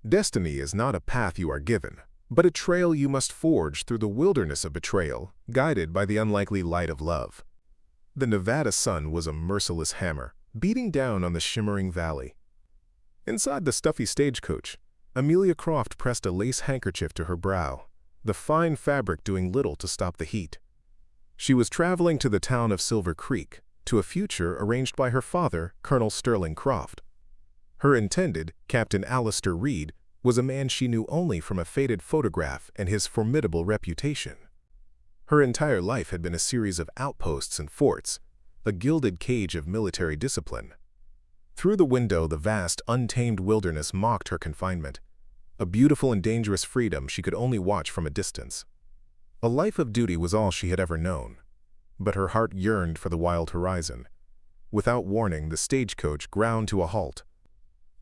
Destiny is not a path you are given, but a trail you must forge through the wilderness of betrayal, guided by the unlikely light of love. The Nevada sun was a merciless hammer, beating down on the shimmering valley. Inside the stuffy stagecoach, Amelia Croft pressed a lace handkerchief to her brow, the fine fabric doing little to stop the heat. She was traveling to the town of Silver Creek, to a future arranged by her father, Colonel Sterling Croft. Her intended, Captain Alistair Reed, was a man she knew only from a faded photograph and his formidable reputation. Her entire life had been a series of outposts and forts, a gilded cage of military discipline. Through the window, the vast, untamed wilderness mocked her confinement, a beautiful and dangerous freedom she could only watch from a distance. A life of duty was all she had ever known, but her heart yearned for the wild horizon. Without warning, the stagecoach ground to a halt.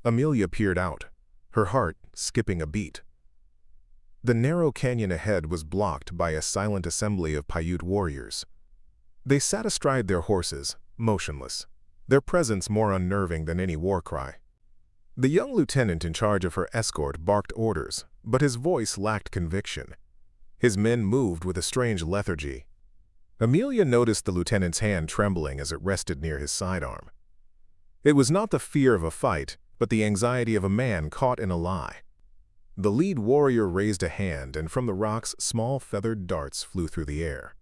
Amelia peered out, her heart skipping a beat. The narrow canyon ahead was blocked by a silent assembly of Paiute warriors. They sat astride their horses, motionless, their presence more unnerving than any war cry. The young lieutenant in charge of her escort barked orders, but his voice lacked conviction. His men moved with a strange lethargy. Amelia noticed the lieutenant's hand trembling as it rested near his sidearm. It was not the fear of a fight, but the anxiety of a man caught in a lie. The lead warrior raised a hand, and from the rocks small feathered darts flew through the air.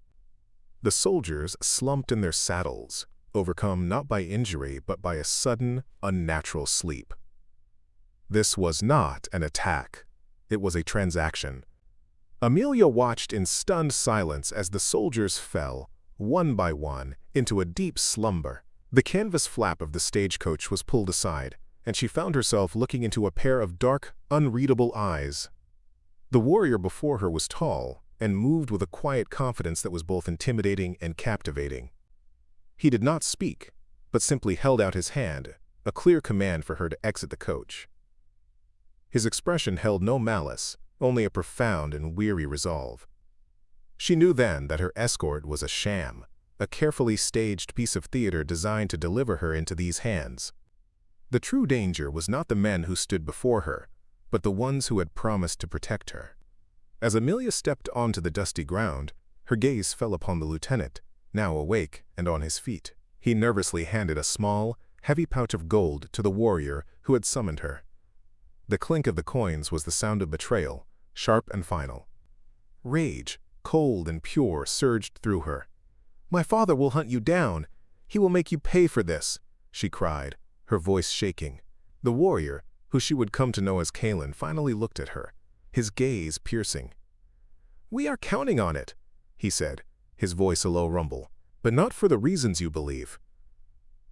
The soldiers slumped in their saddles, overcome not by injury but by a sudden, unnatural sleep. This was not an attack. It was a transaction. Amelia watched in stunned silence as the soldiers fell, one by one, into a deep slumber. The canvas flap of the stagecoach was pulled aside, and she found herself looking into a pair of dark, unreadable eyes. The warrior before her was tall and moved with a quiet confidence that was both intimidating and captivating. He did not speak, but simply held out his hand, a clear command for her to exit the coach. His expression held no malice, only a profound and weary resolve. She knew then that her escort was a sham, a carefully staged piece of theater designed to deliver her into these hands. The true danger was not the men who stood before her, but the ones who had promised to protect her. As Amelia stepped onto the dusty ground, her gaze fell upon the lieutenant, now awake and on his feet. He nervously handed a small, heavy pouch of gold to the warrior who had summoned her. The clink of the coins was the sound of betrayal, sharp and final. Rage, cold and pure, surged through her. "My father will hunt you down. He will make you pay for this," she cried, her voice shaking. The warrior, who she would come to know as Kalen, finally looked at her, his gaze piercing. "We are counting on it," he said, his voice a low rumble, "but not for the reasons you believe."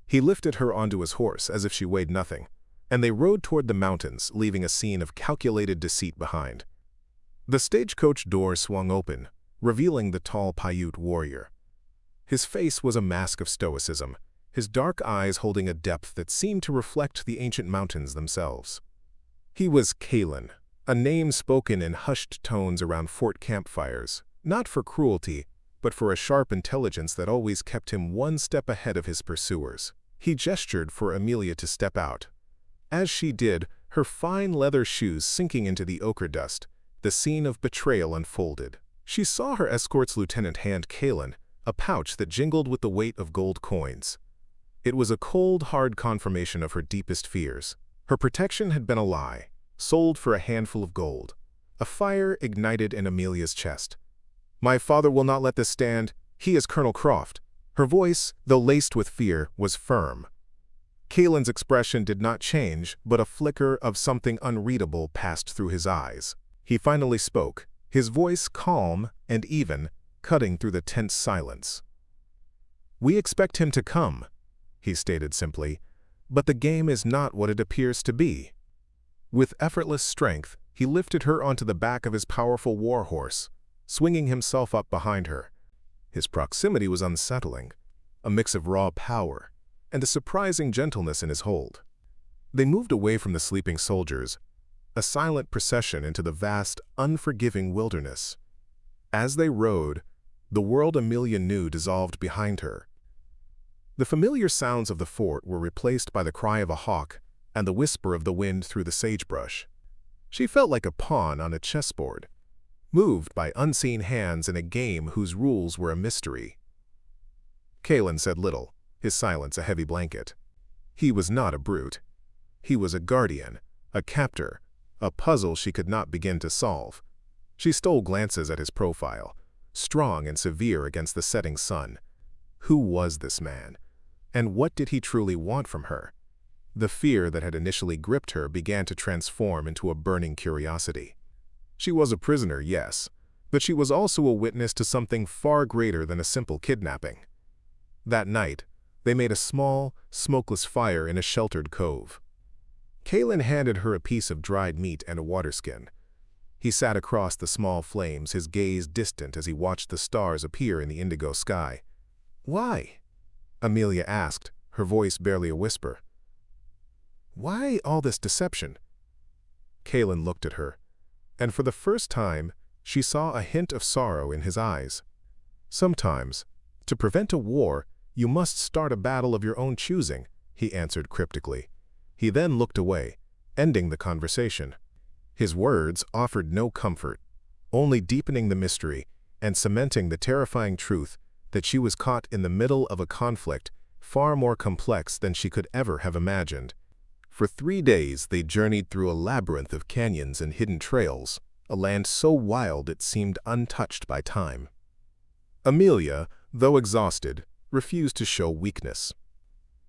He lifted her onto his horse as if she weighed nothing, and they rode toward the mountains, leaving a scene of calculated deceit behind. The stagecoach door swung open, revealing the tall Paiute warrior. His face was a mask of stoicism, his dark eyes holding a depth that seemed to reflect the ancient mountains themselves. He was Kalen, a name spoken in hushed tones around fort campfires, not for cruelty, but for a sharp intelligence that always kept him one step ahead of his pursuers. He gestured for Amelia to step out. As she did, her fine leather shoes sinking into the ochre dust, the scene of betrayal unfolded. She saw her escort's lieutenant hand Kalen a pouch that jingled with the weight of gold coins. It was a cold, hard confirmation of her deepest fears. Her protection had been a lie, sold for a handful of gold. A fire ignited in Amelia's chest. "My father will not let this stand. He is Colonel Croft." Her voice, though laced with fear, was firm. Kalen's expression did not change, but a flicker of something unreadable passed through his eyes. He finally spoke, his voice calm and even, cutting through the tense silence. "We expect him to come," he stated simply, "but the game is not what it appears to be." With effortless strength, he lifted her onto the back of his powerful war horse, swinging himself up behind her. His proximity was unsettling, a mix of raw power and a surprising gentleness in his hold. They moved away from the sleeping soldiers, a silent procession into the vast, unforgiving wilderness. As they rode, the world Amelia knew dissolved behind her. The familiar sounds of the fort were replaced by the cry of a hawk and the whisper of the wind through the sagebrush. She felt like a pawn on a chessboard, moved by unseen hands in a game whose rules were a mystery. Kalen said little, his silence a heavy blanket. He was not a brute. He was a guardian, a captor, a puzzle she could not begin to solve. She stole glances at his profile, strong and severe against the setting sun. Who was this man? And what did he truly want from her? The fear that had initially gripped her began to transform into a burning curiosity. She was a prisoner, yes, but she was also a witness to something far greater than a simple kidnapping. That night, they made a small, smokeless fire in a sheltered cove. Kalen handed her a piece of dried meat and a waterskin. He sat across the small flames, his gaze distant as he watched the stars appear in the indigo sky. "Why?" Amelia asked, her voice barely a whisper. "Why all this deception?" Kalen looked at her, and for the first time, she saw a hint of sorrow in his eyes. "Sometimes, to prevent a war, you must start a battle of your own choosing," he answered cryptically. He then looked away, ending the conversation. His words offered no comfort, only deepening the mystery and cementing the terrifying truth that she was caught in the middle of a conflict far more complex than she could ever have imagined. For 3 days they journeyed through a labyrinth of canyons and hidden trails, a land so wild it seemed untouched by time. Amelia, though exhausted, refused to show weakness.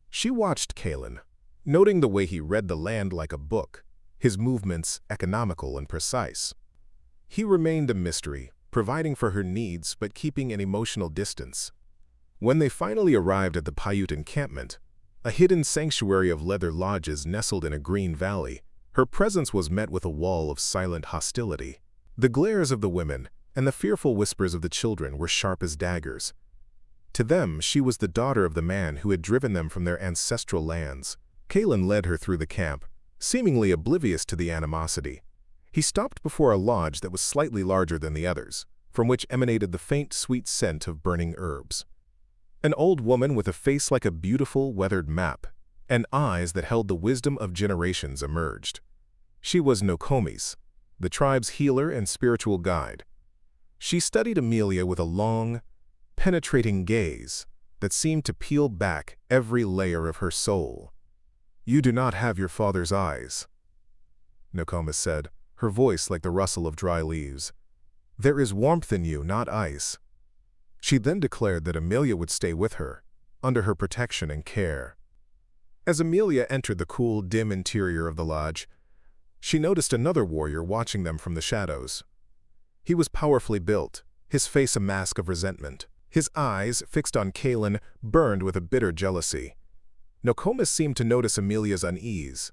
She watched Kalen, noting the way he read the land like a book, his movements economical and precise. He remained a mystery, providing for her needs but keeping an emotional distance. When they finally arrived at the Paiute encampment, a hidden sanctuary of leather lodges nestled in a green valley, her presence was met with a wall of silent hostility. The glares of the women and the fearful whispers of the children were sharp as daggers. To them, she was the daughter of the man who had driven them from their ancestral lands. Kalen led her through the camp, seemingly oblivious to the animosity. He stopped before a lodge that was slightly larger than the others, from which emanated the faint, sweet scent of burning herbs. An old woman with a face like a beautiful, weathered map, and eyes that held the wisdom of generations emerged. She was Nokomis, the tribe's healer and spiritual guide. She studied Amelia with a long, penetrating gaze that seemed to peel back every layer of her soul. "You do not have your father's eyes," Nokomis said, her voice like the rustle of dry leaves. "There is warmth in you, not ice." She then declared that Amelia would stay with her, under her protection and care. As Amelia entered the cool, dim interior of the lodge, she noticed another warrior watching them from the shadows. He was powerfully built, his face a mask of resentment. His eyes, fixed on Kalen, burned with a bitter jealousy. Nokomis seemed to notice Amelia's unease.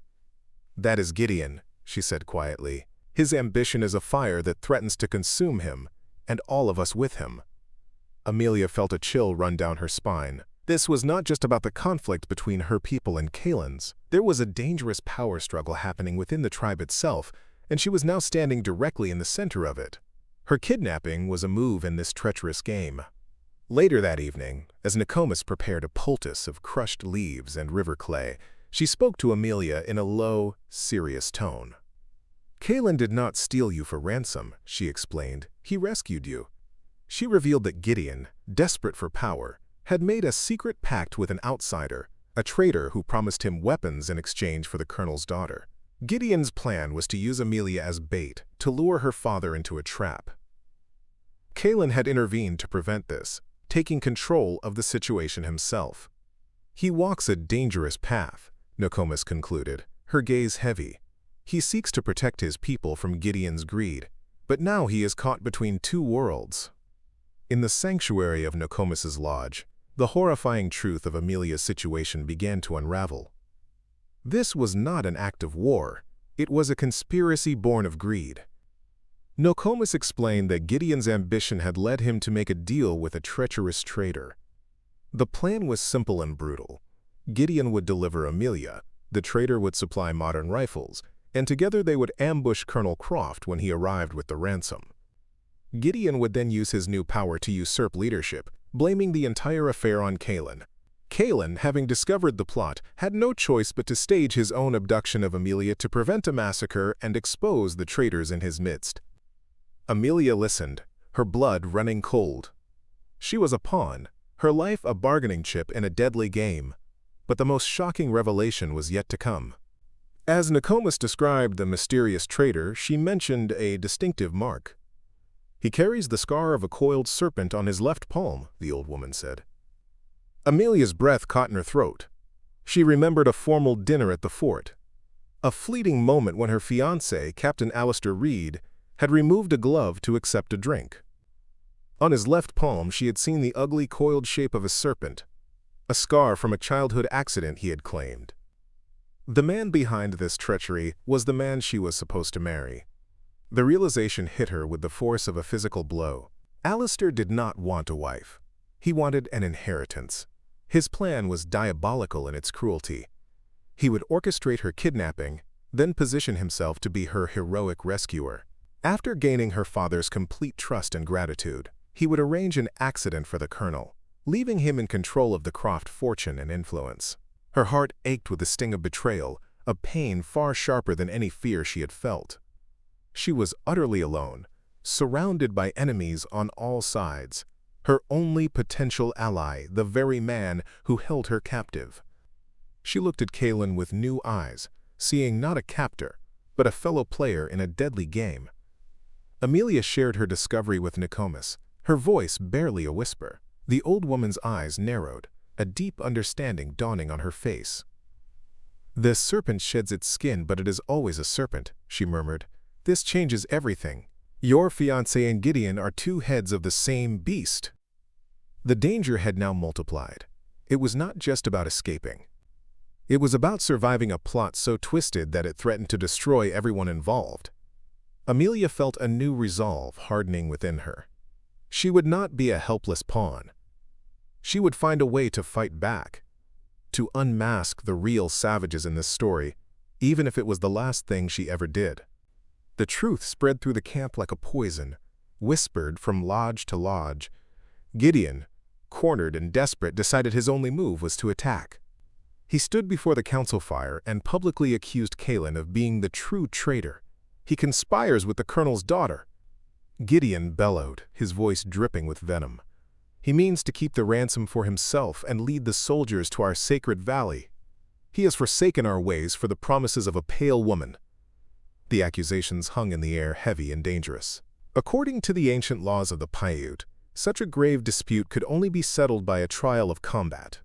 "That is Gideon," she said quietly. "His ambition is a fire that threatens to consume him, and all of us with him." Amelia felt a chill run down her spine. This was not just about the conflict between her people and Kalen's. There was a dangerous power struggle happening within the tribe itself, and she was now standing directly in the center of it. Her kidnapping was a move in this treacherous game. Later that evening, as Nokomis prepared a poultice of crushed leaves and river clay, she spoke to Amelia in a low, serious tone. "Kalen did not steal you for ransom," she explained. "He rescued you." She revealed that Gideon, desperate for power, had made a secret pact with an outsider, a traitor who promised him weapons in exchange for the colonel's daughter. Gideon's plan was to use Amelia as bait, to lure her father into a trap. Kalen had intervened to prevent this, taking control of the situation himself. "He walks a dangerous path," Nokomis concluded, her gaze heavy. "He seeks to protect his people from Gideon's greed, but now he is caught between 2 worlds." In the sanctuary of Nokomis's lodge, the horrifying truth of Amelia's situation began to unravel. This was not an act of war, it was a conspiracy born of greed. Nokomis explained that Gideon's ambition had led him to make a deal with a treacherous traitor. The plan was simple and brutal. Gideon would deliver Amelia, the traitor would supply modern rifles, and together they would ambush Colonel Croft when he arrived with the ransom. Gideon would then use his new power to usurp leadership, blaming the entire affair on Kalen. Kalen, having discovered the plot, had no choice but to stage his own abduction of Amelia to prevent a massacre and expose the traitors in his midst. Amelia listened, her blood running cold. She was a pawn, her life a bargaining chip in a deadly game. But the most shocking revelation was yet to come. As Nokomis described the mysterious traitor, she mentioned a distinctive mark. "He carries the scar of a coiled serpent on his left palm," the old woman said. Amelia's breath caught in her throat. She remembered a formal dinner at the fort. A fleeting moment when her fiancé, Captain Alistair Reed, had removed a glove to accept a drink. On his left palm she had seen the ugly coiled shape of a serpent, a scar from a childhood accident he had claimed. The man behind this treachery was the man she was supposed to marry. The realization hit her with the force of a physical blow. Alistair did not want a wife. He wanted an inheritance. His plan was diabolical in its cruelty. He would orchestrate her kidnapping, then position himself to be her heroic rescuer. After gaining her father's complete trust and gratitude, he would arrange an accident for the colonel, leaving him in control of the Croft fortune and influence. Her heart ached with the sting of betrayal, a pain far sharper than any fear she had felt. She was utterly alone, surrounded by enemies on all sides. Her only potential ally, the very man who held her captive. She looked at Kalen with new eyes, seeing not a captor, but a fellow player in a deadly game. Amelia shared her discovery with Nokomis, her voice barely a whisper. The old woman's eyes narrowed, a deep understanding dawning on her face. "The serpent sheds its skin, but it is always a serpent," she murmured. "This changes everything. Your fiancé and Gideon are two heads of the same beast." The danger had now multiplied. It was not just about escaping. It was about surviving a plot so twisted that it threatened to destroy everyone involved. Amelia felt a new resolve hardening within her. She would not be a helpless pawn. She would find a way to fight back, to unmask the real savages in this story, even if it was the last thing she ever did. The truth spread through the camp like a poison, whispered from lodge to lodge. Gideon, cornered and desperate, decided his only move was to attack. He stood before the council fire and publicly accused Kalen of being the true traitor. "He conspires with the colonel's daughter." Gideon bellowed, his voice dripping with venom. "He means to keep the ransom for himself and lead the soldiers to our sacred valley. He has forsaken our ways for the promises of a pale woman." The accusations hung in the air, heavy and dangerous. According to the ancient laws of the Paiute, such a grave dispute could only be settled by a trial of combat.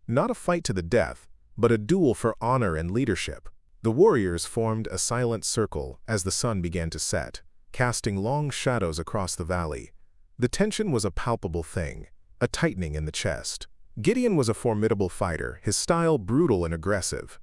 Not a fight to the death, but a duel for honor and leadership. The warriors formed a silent circle as the sun began to set, casting long shadows across the valley. The tension was a palpable thing, a tightening in the chest. Gideon was a formidable fighter, his style brutal and aggressive.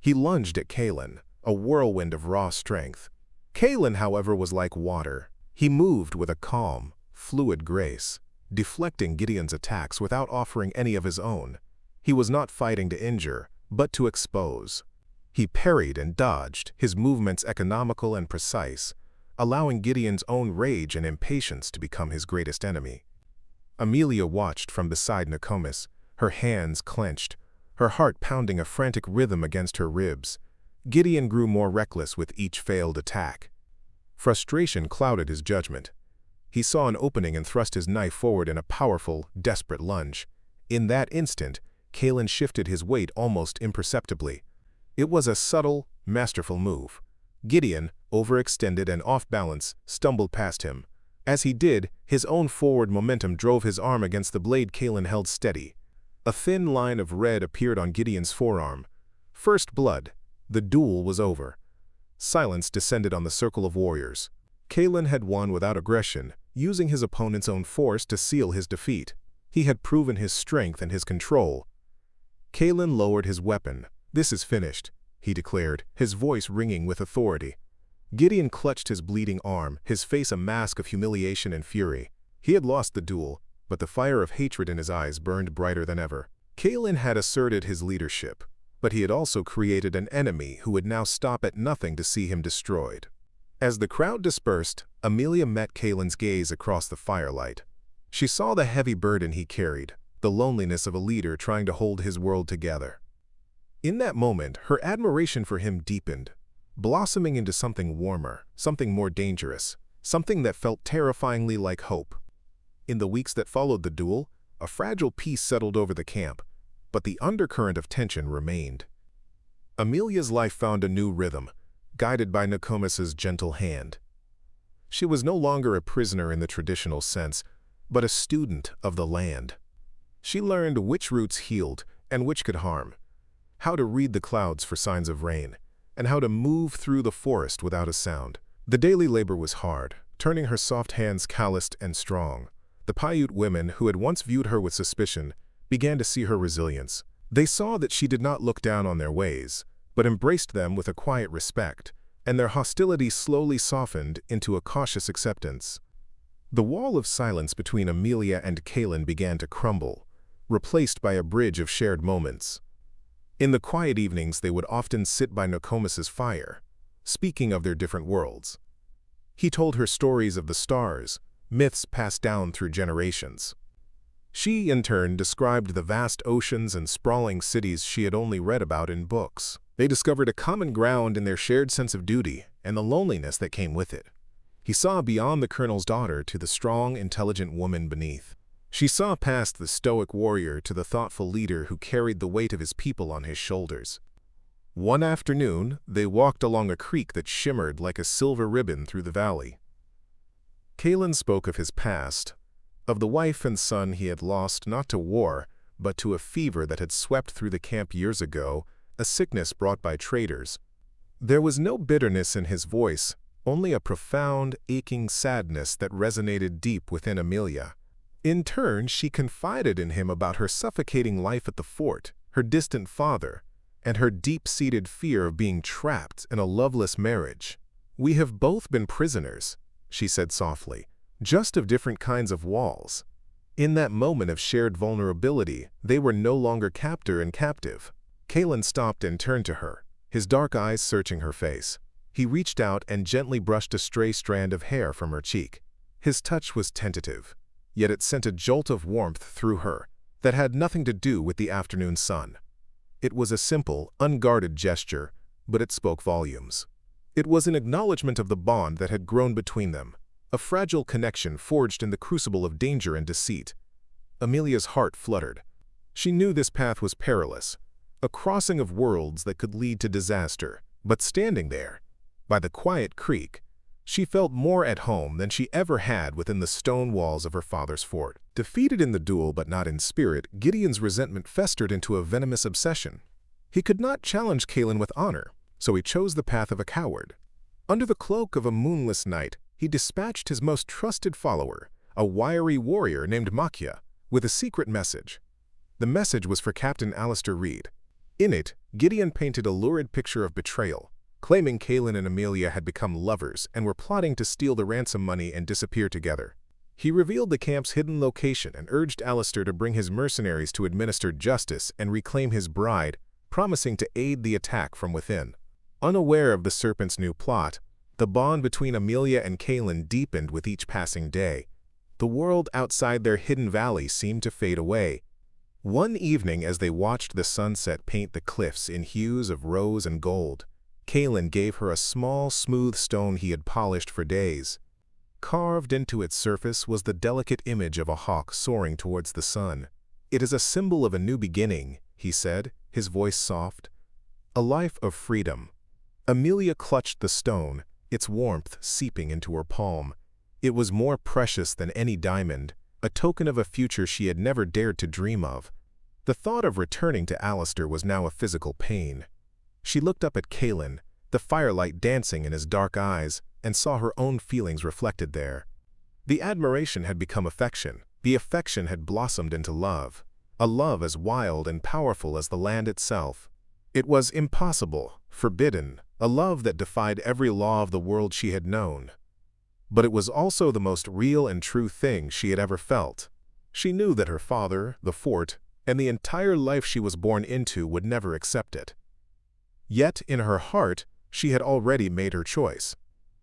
He lunged at Kalen, a whirlwind of raw strength. Kalen, however, was like water. He moved with a calm, fluid grace, deflecting Gideon's attacks without offering any of his own. He was not fighting to injure, but to expose. He parried and dodged, his movements economical and precise, allowing Gideon's own rage and impatience to become his greatest enemy. Amelia watched from beside Nokomis, her hands clenched, her heart pounding a frantic rhythm against her ribs. Gideon grew more reckless with each failed attack. Frustration clouded his judgment. He saw an opening and thrust his knife forward in a powerful, desperate lunge. In that instant, Kalen shifted his weight almost imperceptibly. It was a subtle, masterful move. Gideon, overextended and off balance, stumbled past him. As he did, his own forward momentum drove his arm against the blade Kalen held steady. A thin line of red appeared on Gideon's forearm. First blood. The duel was over. Silence descended on the circle of warriors. Kalen had won without aggression, using his opponent's own force to seal his defeat. He had proven his strength and his control. Kalen lowered his weapon. "This is finished," he declared, his voice ringing with authority. Gideon clutched his bleeding arm, his face a mask of humiliation and fury. He had lost the duel, but the fire of hatred in his eyes burned brighter than ever. Kalen had asserted his leadership, but he had also created an enemy who would now stop at nothing to see him destroyed. As the crowd dispersed, Amelia met Kalen's gaze across the firelight. She saw the heavy burden he carried, the loneliness of a leader trying to hold his world together. In that moment, her admiration for him deepened, blossoming into something warmer, something more dangerous, something that felt terrifyingly like hope. In the weeks that followed the duel, a fragile peace settled over the camp, but the undercurrent of tension remained. Amelia's life found a new rhythm, guided by Nokomis's gentle hand. She was no longer a prisoner in the traditional sense, but a student of the land. She learned which roots healed and which could harm, how to read the clouds for signs of rain, and how to move through the forest without a sound. The daily labor was hard, turning her soft hands calloused and strong. The Paiute women, who had once viewed her with suspicion, began to see her resilience. They saw that she did not look down on their ways, but embraced them with a quiet respect, and their hostility slowly softened into a cautious acceptance. The wall of silence between Amelia and Kaylin began to crumble, replaced by a bridge of shared moments. In the quiet evenings, they would often sit by Nokomis's fire, speaking of their different worlds. He told her stories of the stars, myths passed down through generations. She, in turn, described the vast oceans and sprawling cities she had only read about in books. They discovered a common ground in their shared sense of duty and the loneliness that came with it. He saw beyond the colonel's daughter to the strong, intelligent woman beneath. She saw past the stoic warrior to the thoughtful leader who carried the weight of his people on his shoulders. One afternoon, they walked along a creek that shimmered like a silver ribbon through the valley. Kaylin spoke of his past, of the wife and son he had lost not to war, but to a fever that had swept through the camp years ago, a sickness brought by traitors. There was no bitterness in his voice, only a profound, aching sadness that resonated deep within Amelia. In turn, she confided in him about her suffocating life at the fort, her distant father, and her deep-seated fear of being trapped in a loveless marriage. "We have both been prisoners," she said softly, "just of different kinds of walls." In that moment of shared vulnerability, they were no longer captor and captive. Kaylin stopped and turned to her, his dark eyes searching her face. He reached out and gently brushed a stray strand of hair from her cheek. His touch was tentative, yet it sent a jolt of warmth through her that had nothing to do with the afternoon sun. It was a simple, unguarded gesture, but it spoke volumes. It was an acknowledgement of the bond that had grown between them, a fragile connection forged in the crucible of danger and deceit. Amelia's heart fluttered. She knew this path was perilous, a crossing of worlds that could lead to disaster, but standing there, by the quiet creek, she felt more at home than she ever had within the stone walls of her father's fort. Defeated in the duel but not in spirit, Gideon's resentment festered into a venomous obsession. He could not challenge Kaylin with honor, so he chose the path of a coward. Under the cloak of a moonless night, he dispatched his most trusted follower, a wiry warrior named Makia, with a secret message. The message was for Captain Alistair Reed. In it, Gideon painted a lurid picture of betrayal, claiming Kaylin and Amelia had become lovers and were plotting to steal the ransom money and disappear together. He revealed the camp's hidden location and urged Alistair to bring his mercenaries to administer justice and reclaim his bride, promising to aid the attack from within. Unaware of the serpent's new plot, the bond between Amelia and Kaylin deepened with each passing day. The world outside their hidden valley seemed to fade away. One evening, as they watched the sunset paint the cliffs in hues of rose and gold, Kaylin gave her a small, smooth stone he had polished for days. Carved into its surface was the delicate image of a hawk soaring towards the sun. "It is a symbol of a new beginning," he said, his voice soft. "A life of freedom." Amelia clutched the stone, its warmth seeping into her palm. It was more precious than any diamond, a token of a future she had never dared to dream of. The thought of returning to Alistair was now a physical pain. She looked up at Kaylin, the firelight dancing in his dark eyes, and saw her own feelings reflected there. The admiration had become affection. The affection had blossomed into love, a love as wild and powerful as the land itself. It was impossible, forbidden, a love that defied every law of the world she had known. But it was also the most real and true thing she had ever felt. She knew that her father, the fort, and the entire life she was born into would never accept it. Yet, in her heart, she had already made her choice.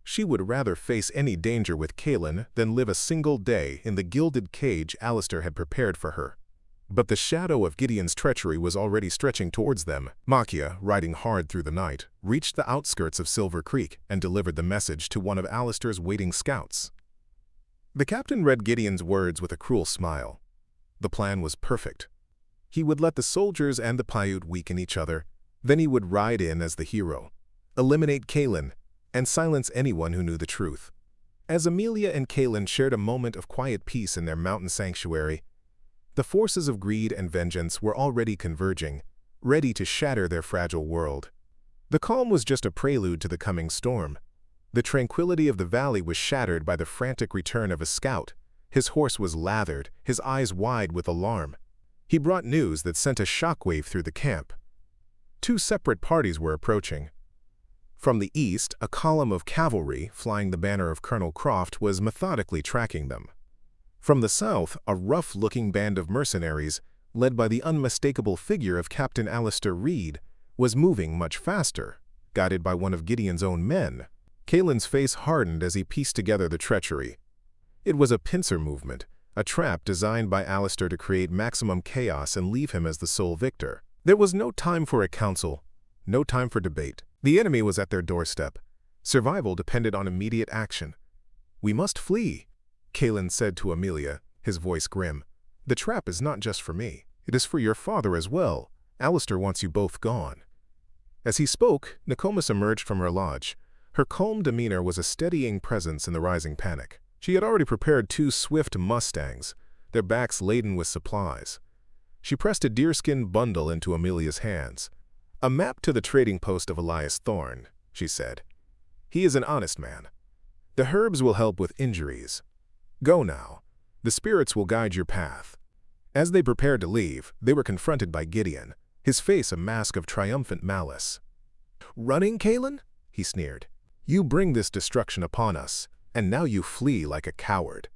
She would rather face any danger with Kaylin than live a single day in the gilded cage Alistair had prepared for her. But the shadow of Gideon's treachery was already stretching towards them. Makia, riding hard through the night, reached the outskirts of Silver Creek and delivered the message to one of Alistair's waiting scouts. The captain read Gideon's words with a cruel smile. The plan was perfect. He would let the soldiers and the Paiute weaken each other, then he would ride in as the hero, eliminate Kaelin, and silence anyone who knew the truth. As Amelia and Kaelin shared a moment of quiet peace in their mountain sanctuary, the forces of greed and vengeance were already converging, ready to shatter their fragile world. The calm was just a prelude to the coming storm. The tranquility of the valley was shattered by the frantic return of a scout. His horse was lathered, his eyes wide with alarm. He brought news that sent a shockwave through the camp. Two separate parties were approaching. From the east, a column of cavalry, flying the banner of Colonel Croft, was methodically tracking them. From the south, a rough-looking band of mercenaries, led by the unmistakable figure of Captain Alistair Reed, was moving much faster, guided by one of Gideon's own men. Kaelin's face hardened as he pieced together the treachery. It was a pincer movement, a trap designed by Alistair to create maximum chaos and leave him as the sole victor. There was no time for a council, no time for debate. The enemy was at their doorstep. Survival depended on immediate action. "We must flee," Kaelin said to Amelia, his voice grim. "The trap is not just for me. It is for your father as well. Alistair wants you both gone." As he spoke, Nokomis emerged from her lodge. Her calm demeanor was a steadying presence in the rising panic. She had already prepared 2 swift mustangs, their backs laden with supplies. She pressed a deerskin bundle into Amelia's hands. "A map to the trading post of Elias Thorne," she said. "He is an honest man. The herbs will help with injuries. Go now. The spirits will guide your path." As they prepared to leave, they were confronted by Gideon, his face a mask of triumphant malice. "Running, Kaelin?" he sneered. "You bring this destruction upon us, and now you flee like a coward."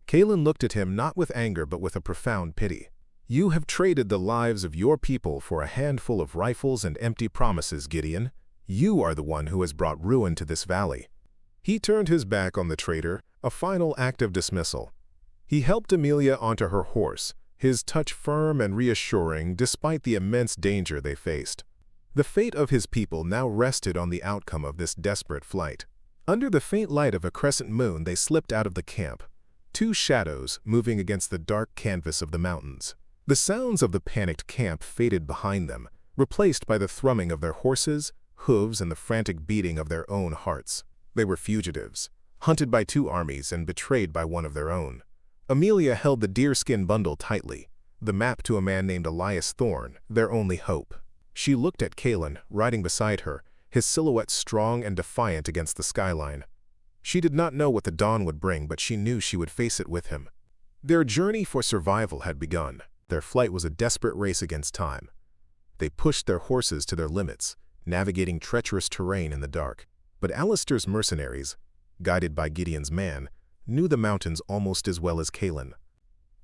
Kaelin looked at him not with anger but with a profound pity. "You have traded the lives of your people for a handful of rifles and empty promises, Gideon. You are the one who has brought ruin to this valley." He turned his back on the traitor, a final act of dismissal. He helped Amelia onto her horse, his touch firm and reassuring despite the immense danger they faced. The fate of his people now rested on the outcome of this desperate flight. Under the faint light of a crescent moon, they slipped out of the camp, 2 shadows moving against the dark canvas of the mountains. The sounds of the panicked camp faded behind them, replaced by the thrumming of their horses, hooves, and the frantic beating of their own hearts. They were fugitives, hunted by 2 armies and betrayed by one of their own. Amelia held the deerskin bundle tightly, the map to a man named Elias Thorne, their only hope. She looked at Kaelin, riding beside her, his silhouette strong and defiant against the skyline. She did not know what the dawn would bring, but she knew she would face it with him. Their journey for survival had begun. Their flight was a desperate race against time. They pushed their horses to their limits, navigating treacherous terrain in the dark. But Alistair's mercenaries, guided by Gideon's man, knew the mountains almost as well as Kaelin.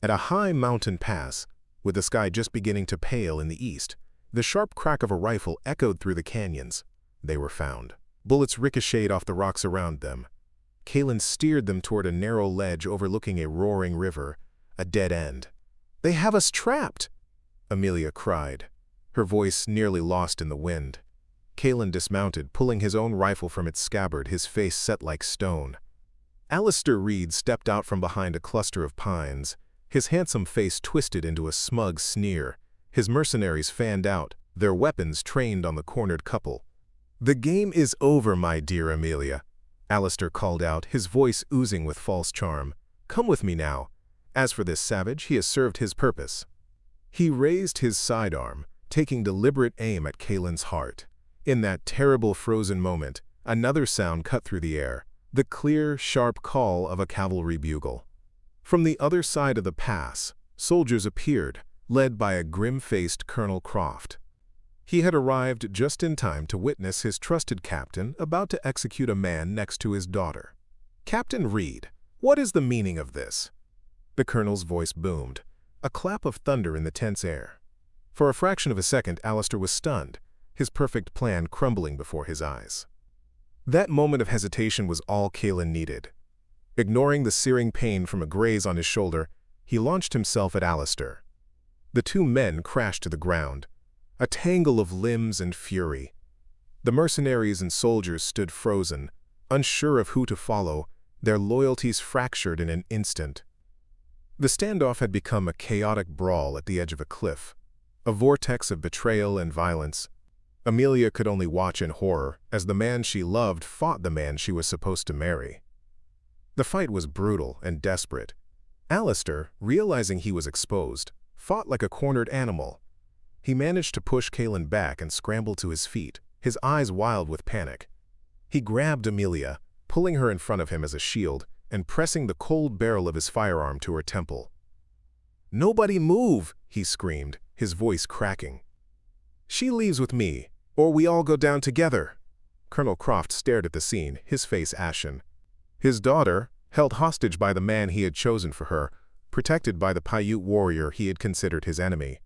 At a high mountain pass, with the sky just beginning to pale in the east, the sharp crack of a rifle echoed through the canyons. They were found. Bullets ricocheted off the rocks around them. Kaelin steered them toward a narrow ledge overlooking a roaring river, a dead end. "They have us trapped!" Amelia cried, her voice nearly lost in the wind. Kaelin dismounted, pulling his own rifle from its scabbard, his face set like stone. Alistair Reed stepped out from behind a cluster of pines, his handsome face twisted into a smug sneer. His mercenaries fanned out, their weapons trained on the cornered couple. "The game is over, my dear Amelia," Alistair called out, his voice oozing with false charm. "Come with me now. As for this savage, he has served his purpose." He raised his sidearm, taking deliberate aim at Kaelin's heart. In that terrible frozen moment, another sound cut through the air, the clear, sharp call of a cavalry bugle. From the other side of the pass, soldiers appeared, led by a grim-faced Colonel Croft. He had arrived just in time to witness his trusted captain about to execute a man next to his daughter. "Captain Reed, what is the meaning of this?" The colonel's voice boomed, a clap of thunder in the tense air. For a fraction of a second, Alistair was stunned, his perfect plan crumbling before his eyes. That moment of hesitation was all Kaelin needed. Ignoring the searing pain from a graze on his shoulder, he launched himself at Alistair. The two men crashed to the ground, a tangle of limbs and fury. The mercenaries and soldiers stood frozen, unsure of who to follow, their loyalties fractured in an instant. The standoff had become a chaotic brawl at the edge of a cliff, a vortex of betrayal and violence. Amelia could only watch in horror as the man she loved fought the man she was supposed to marry. The fight was brutal and desperate. Alistair, realizing he was exposed, fought like a cornered animal. He managed to push Kalen back and scramble to his feet, his eyes wild with panic. He grabbed Amelia, pulling her in front of him as a shield, and pressing the cold barrel of his firearm to her temple. "Nobody move!" he screamed, his voice cracking. "She leaves with me, or we all go down together." Colonel Croft stared at the scene, his face ashen. His daughter, held hostage by the man he had chosen for her, protected by the Paiute warrior he had considered his enemy.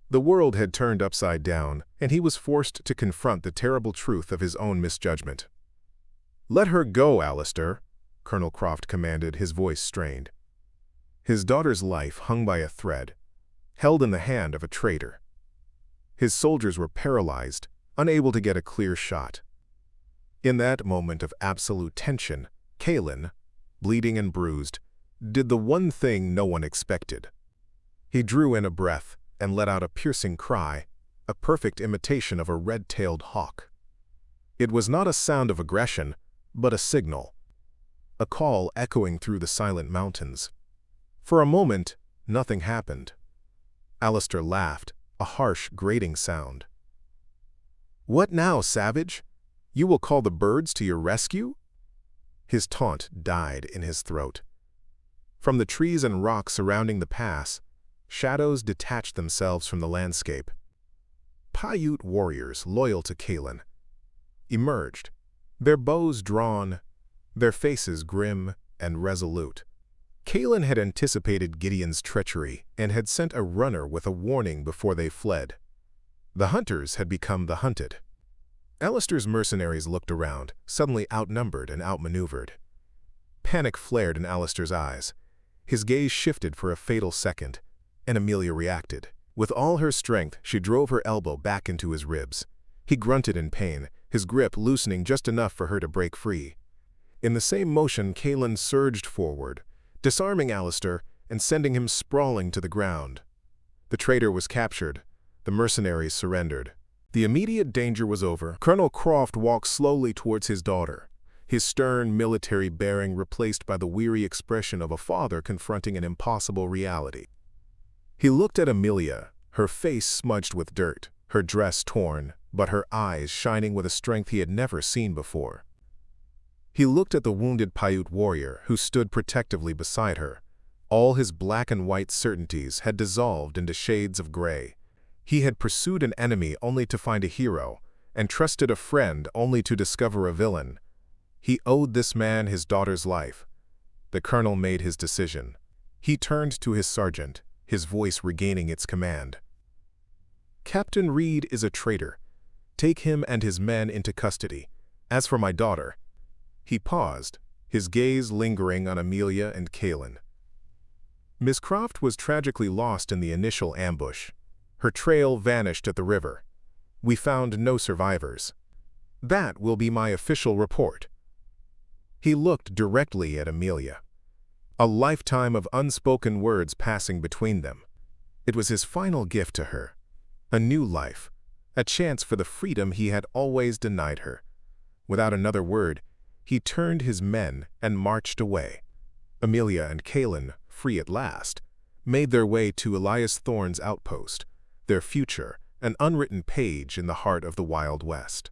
The world had turned upside down, and he was forced to confront the terrible truth of his own misjudgment. "Let her go, Alistair," Colonel Croft commanded, his voice strained. His daughter's life hung by a thread, held in the hand of a traitor. His soldiers were paralyzed, unable to get a clear shot. In that moment of absolute tension, Kalen, bleeding and bruised, did the one thing no one expected. He drew in a breath and let out a piercing cry, a perfect imitation of a red-tailed hawk. It was not a sound of aggression, but a signal, a call echoing through the silent mountains. For a moment, nothing happened. Alistair laughed, a harsh, grating sound. "What now, savage? You will call the birds to your rescue?" His taunt died in his throat. From the trees and rocks surrounding the pass, shadows detached themselves from the landscape. Paiute warriors loyal to Kalen emerged, their bows drawn, their faces grim and resolute. Kalen had anticipated Gideon's treachery and had sent a runner with a warning before they fled. The hunters had become the hunted. Alistair's mercenaries looked around, suddenly outnumbered and outmaneuvered. Panic flared in Alistair's eyes. His gaze shifted for a fatal second, and Amelia reacted. With all her strength, she drove her elbow back into his ribs. He grunted in pain, his grip loosening just enough for her to break free. In the same motion, Kalen surged forward, disarming Alistair and sending him sprawling to the ground. The traitor was captured. The mercenaries surrendered. The immediate danger was over. Colonel Croft walked slowly towards his daughter, his stern military bearing replaced by the weary expression of a father confronting an impossible reality. He looked at Amelia, her face smudged with dirt, her dress torn, but her eyes shining with a strength he had never seen before. He looked at the wounded Paiute warrior who stood protectively beside her. All his black and white certainties had dissolved into shades of gray. He had pursued an enemy only to find a hero, and trusted a friend only to discover a villain. He owed this man his daughter's life. The colonel made his decision. He turned to his sergeant, his voice regaining its command. "Captain Reed is a traitor. Take him and his men into custody. As for my daughter—" He paused, his gaze lingering on Amelia and Kalen. Miss Croft was tragically lost in the initial ambush. Her trail vanished at the river. We found no survivors. That will be my official report. He looked directly at Amelia. A lifetime of unspoken words passing between them. It was his final gift to her. A new life, a chance for the freedom he had always denied her. Without another word, he turned his men and marched away. Amelia and Kalen, free at last, made their way to Elias Thorne's outpost, their future an unwritten page in the heart of the Wild West.